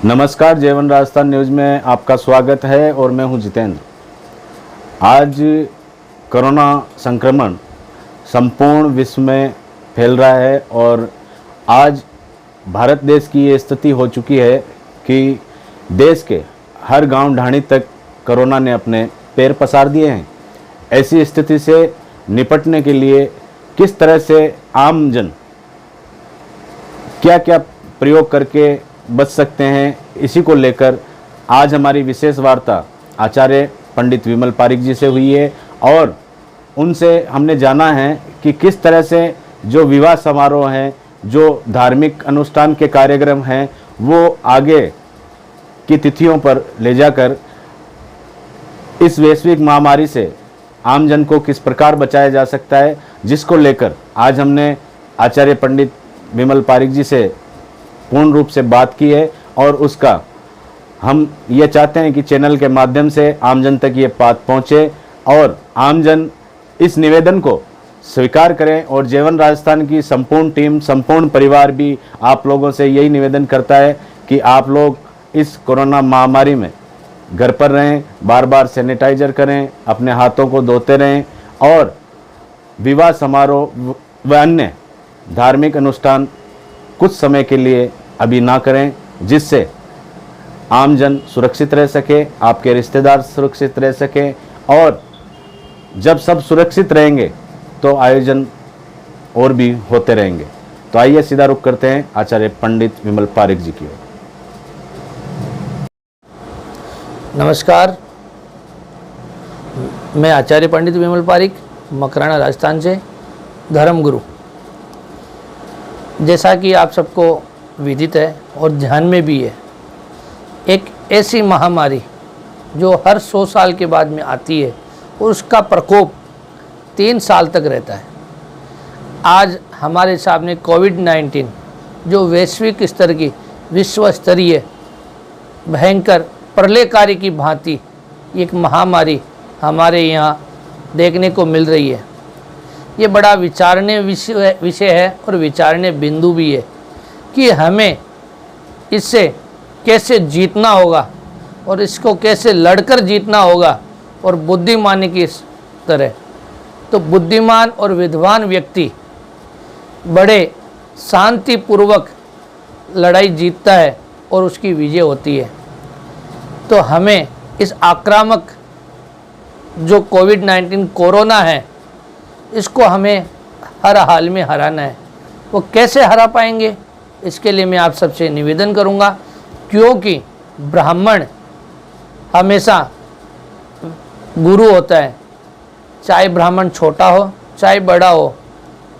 नमस्कार, जेवन राजस्थान न्यूज़ में आपका स्वागत है और मैं हूं जितेंद्र। आज कोरोना संक्रमण संपूर्ण विश्व में फैल रहा है और आज भारत देश की ये स्थिति हो चुकी है कि देश के हर गांव ढाणी तक कोरोना ने अपने पैर पसार दिए हैं। ऐसी स्थिति से निपटने के लिए किस तरह से आम जन क्या क्या प्रयोग करके बच सकते हैं, इसी को लेकर आज हमारी विशेष वार्ता आचार्य पंडित विमल पारिक जी से हुई है और उनसे हमने जाना है कि किस तरह से जो विवाह समारोह हैं, जो धार्मिक अनुष्ठान के कार्यक्रम हैं, वो आगे की तिथियों पर ले जाकर इस वैश्विक महामारी से आम जन को किस प्रकार बचाया जा सकता है, जिसको लेकर आज हमने आचार्य पंडित विमल पारिक जी से पूर्ण रूप से बात की है और उसका हम ये चाहते हैं कि चैनल के माध्यम से आमजन तक ये बात पहुँचे और आमजन इस निवेदन को स्वीकार करें। और जेवन राजस्थान की संपूर्ण टीम, संपूर्ण परिवार भी आप लोगों से यही निवेदन करता है कि आप लोग इस कोरोना महामारी में घर पर रहें, बार बार सैनिटाइजर करें, अपने हाथों को धोते रहें और विवाह समारोह व अन्य धार्मिक अनुष्ठान कुछ समय के लिए अभी ना करें, जिससे आमजन सुरक्षित रह सके, आपके रिश्तेदार सुरक्षित रह सके और जब सब सुरक्षित रहेंगे तो आयोजन और भी होते रहेंगे। तो आइए सीधा रुख करते हैं आचार्य पंडित विमल पारिक जी की ओर। नमस्कार, मैं आचार्य पंडित विमल पारिक, मकराना राजस्थान से, धर्मगुरु। जैसा कि आप सबको विदित है और ध्यान में भी है, एक ऐसी महामारी जो हर 100 साल के बाद में आती है और उसका प्रकोप 3 साल तक रहता है। आज हमारे सामने कोविड-19 जो वैश्विक स्तर की, विश्व स्तरीय भयंकर प्रलयकारी की भांति एक महामारी हमारे यहाँ देखने को मिल रही है। ये बड़ा विचारणीय विषय है और विचारणीय बिंदु भी है कि हमें इससे कैसे जीतना होगा और इसको कैसे लड़कर जीतना होगा और बुद्धिमानी की तरह। तो बुद्धिमान और विद्वान व्यक्ति बड़े शांतिपूर्वक लड़ाई जीतता है और उसकी विजय होती है। तो हमें इस आक्रामक जो कोविड-19 कोरोना है, इसको हमें हर हाल में हराना है। वो कैसे हरा पाएंगे, इसके लिए मैं आप सबसे निवेदन करूंगा, क्योंकि ब्राह्मण हमेशा गुरु होता है, चाहे ब्राह्मण छोटा हो चाहे बड़ा हो।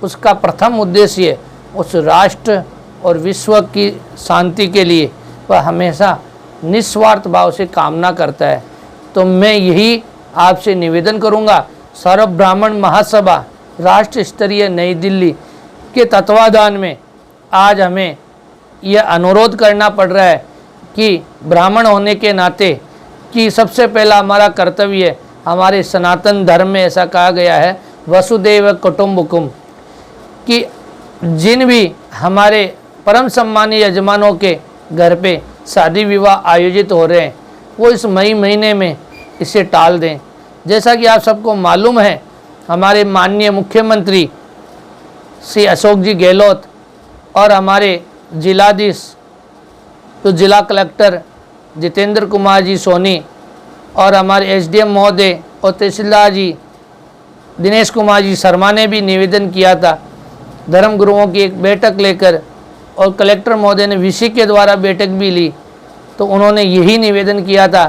उसका प्रथम उद्देश्य उस राष्ट्र और विश्व की शांति के लिए वह हमेशा निस्वार्थ भाव से कामना करता है। तो मैं यही आपसे निवेदन करूंगा, सर्व ब्राह्मण महासभा राष्ट्र स्तरीय नई दिल्ली के तत्वाधान में आज हमें यह अनुरोध करना पड़ रहा है कि ब्राह्मण होने के नाते कि सबसे पहला हमारा कर्तव्य है, हमारे सनातन धर्म में ऐसा कहा गया है वसुदेव कुटुम्बकम, कि जिन भी हमारे परम सम्मानीय यजमानों के घर पे शादी विवाह आयोजित हो रहे हैं वो इस मई महीने में इसे टाल दें। जैसा कि आप सबको मालूम है, हमारे माननीय मुख्यमंत्री श्री अशोक जी गहलोत और हमारे जिलाधीश तो जिला कलेक्टर जितेंद्र कुमार जी सोनी और हमारे एसडीएम महोदय और तहसीलदार जी दिनेश कुमार जी शर्मा ने भी निवेदन किया था धर्मगुरुओं की एक बैठक लेकर, और कलेक्टर महोदय ने वीसी के द्वारा बैठक भी ली। तो उन्होंने यही निवेदन किया था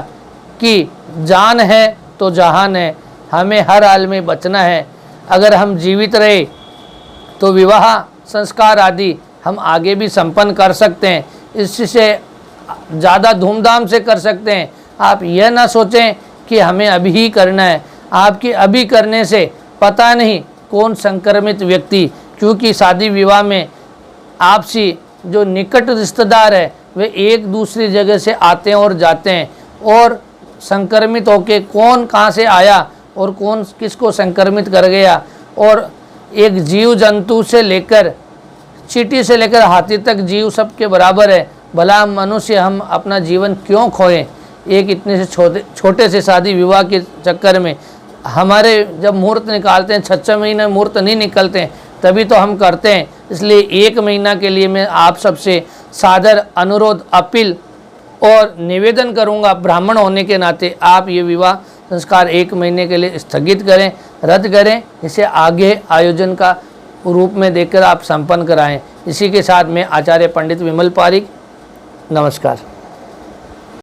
कि जान है तो जहान है, हमें हर हाल में बचना है। अगर हम जीवित रहे तो विवाह संस्कार आदि हम आगे भी संपन्न कर सकते हैं, इससे ज़्यादा धूमधाम से कर सकते हैं। आप यह ना सोचें कि हमें अभी ही करना है, आपके अभी करने से पता नहीं कौन संक्रमित व्यक्ति, क्योंकि शादी विवाह में आपसी जो निकट रिश्तेदार है वे एक दूसरी जगह से आते हैं और जाते हैं, और संक्रमित होके कौन कहाँ से आया और कौन किसको संक्रमित कर गया, और एक जीव जंतु से लेकर चींटी से लेकर हाथी तक जीव सबके बराबर है। भला मनुष्य हम अपना जीवन क्यों खोएं एक इतने से छोटे से शादी विवाह के चक्कर में। हमारे जब मुहूर्त निकालते हैं 6 महीने मुहूर्त नहीं निकलते हैं तभी तो हम करते हैं। इसलिए 1 महीना के लिए मैं आप सबसे सादर अनुरोध अपील और निवेदन करूंगा, ब्राह्मण होने के नाते आप ये विवाह संस्कार 1 महीने के लिए स्थगित करें, रद्द करें, इसे आगे आयोजन का रूप में देखकर आप संपन्न कराएं। इसी के साथ मैं आचार्य पंडित विमल पारिक, नमस्कार।